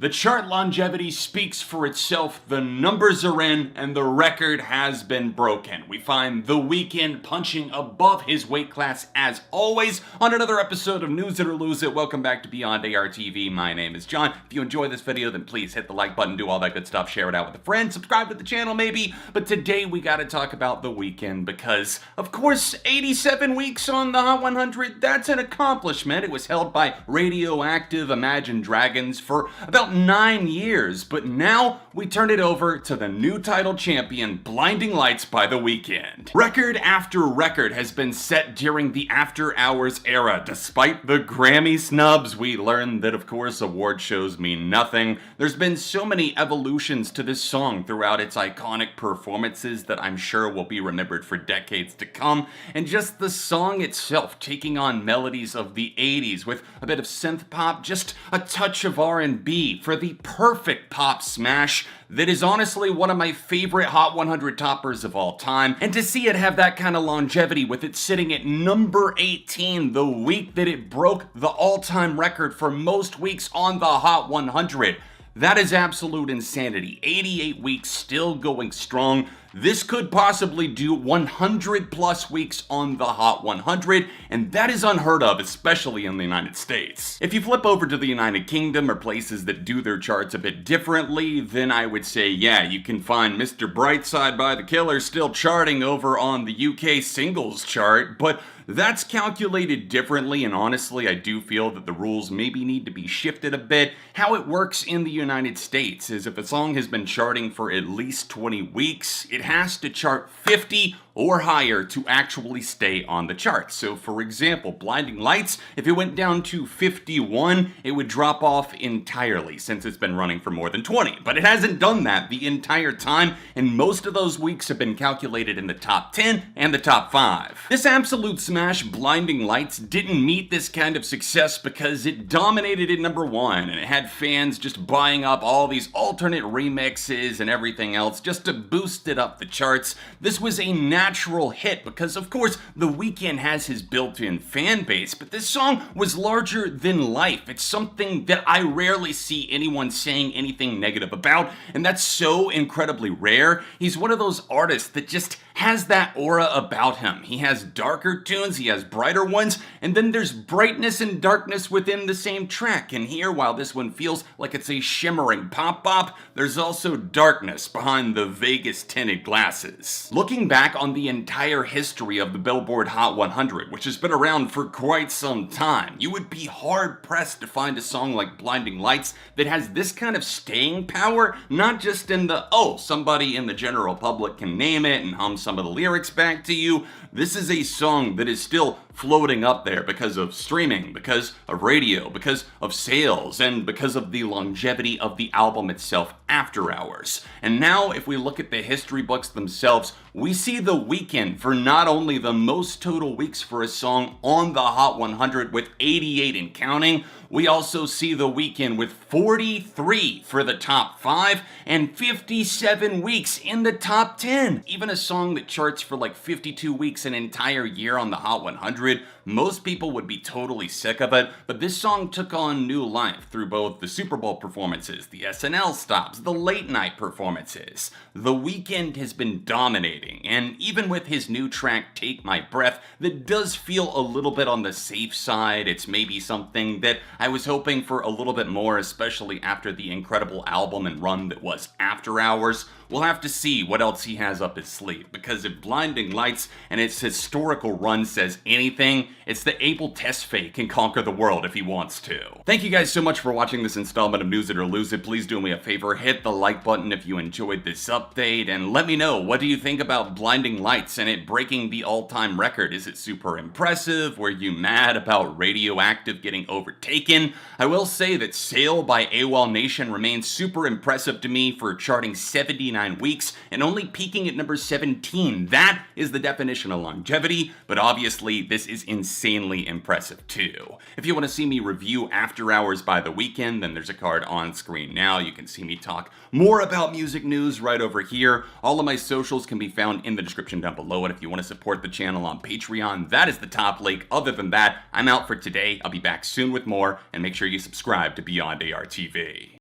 The chart longevity speaks for itself, the numbers are in, and the record has been broken. We find The Weeknd punching above his weight class as always on another episode of News It or Lose It. Welcome back to Beyond ARTV. My name is John. If you enjoy this video, then please hit the like button, do all that good stuff, share it out with a friend, subscribe to the channel maybe. But today we gotta talk about The Weeknd because, of course, 87 weeks on the Hot 100, that's an accomplishment. It was held by radioactive Imagine Dragons for about 9 years, but now we turn it over to the new title champion, Blinding Lights by The Weeknd. Record after record has been set during the After Hours era. Despite the Grammy snubs, we learned that, of course, award shows mean nothing. There's been so many evolutions to this song throughout its iconic performances that I'm sure will be remembered for decades to come, and just the song itself taking on melodies of the 80s with a bit of synth pop, just a touch of R&B, for the perfect pop smash that is honestly one of my favorite Hot 100 toppers of all time. And to see it have that kind of longevity with it sitting at number 18 the week that it broke the all-time record for most weeks on the Hot 100. That is absolute insanity. 88 weeks still going strong. This could possibly do 100 plus weeks on the Hot 100, and that is unheard of, especially in the United States. If you flip over to the United Kingdom or places that do their charts a bit differently, then I would say, yeah, you can find Mr. Brightside by The Killers still charting over on the UK singles chart, but that's calculated differently, and honestly, I do feel that the rules maybe need to be shifted a bit. How it works in the United States is if a song has been charting for at least 20 weeks, it has to chart 50 or higher to actually stay on the chart. So for example, Blinding Lights, if it went down to 51, it would drop off entirely since it's been running for more than 20. But it hasn't done that the entire time, and most of those weeks have been calculated in the top 10 and the top 5. This absolute smash, Blinding Lights, didn't meet this kind of success because it dominated at number 1, and it had fans just buying up all these alternate remixes and everything else just to boost it up the charts. This was a natural hit because, of course, The Weeknd has his built-in fan base, but this song was larger than life. It's something that I rarely see anyone saying anything negative about, and that's so incredibly rare. He's one of those artists that just has that aura about him. He has darker tunes, he has brighter ones, and then there's brightness and darkness within the same track. And here, while this one feels like it's a shimmering pop-bop, there's also darkness behind the Vegas tinted glasses. Looking back on the entire history of the Billboard Hot 100, which has been around for quite some time, you would be hard-pressed to find a song like Blinding Lights that has this kind of staying power, not just in the, oh, somebody in the general public can name it and hum some of the lyrics back to you. This is a song that is still floating up there because of streaming, because of radio, because of sales, and because of the longevity of the album itself, After Hours. And now, if we look at the history books themselves, we see The Weeknd for not only the most total weeks for a song on the Hot 100 with 88 and counting, we also see The Weeknd with 43 for the top 5 and 57 weeks in the top 10. Even a song that charts for like 52 weeks an entire year on the Hot 100, most people would be totally sick of it, but this song took on new life through both the Super Bowl performances, the SNL stops, the late night performances. The Weeknd has been dominating, and even with his new track, Take My Breath, that does feel a little bit on the safe side. It's maybe something that I was hoping for a little bit more, especially after the incredible album and run that was After Hours. We'll have to see what else he has up his sleeve, because if Blinding Lights and its historical run says anything, it's that Abel Tesfaye can conquer the world if he wants to. Thank you guys so much for watching this installment of News It or Lose It. Please do me a favor, hit the like button if you enjoyed this update, and let me know, what do you think about Blinding Lights and it breaking the all-time record? Is it super impressive? Were you mad about Radioactive getting overtaken? I will say that Sail by AWOLNATION remains super impressive to me for charting 79 weeks and only peaking at number 17. That is the definition of longevity, but obviously this is insanely impressive too. If you want to see me review After Hours by The Weeknd, then there's a card on screen now. You can see me talk more about music news right over here. All of my socials can be found in the description down below, and if you want to support the channel on Patreon, that is the top link. Other than that, I'm out for today. I'll be back soon with more, and make sure you subscribe to Beyond ARTV.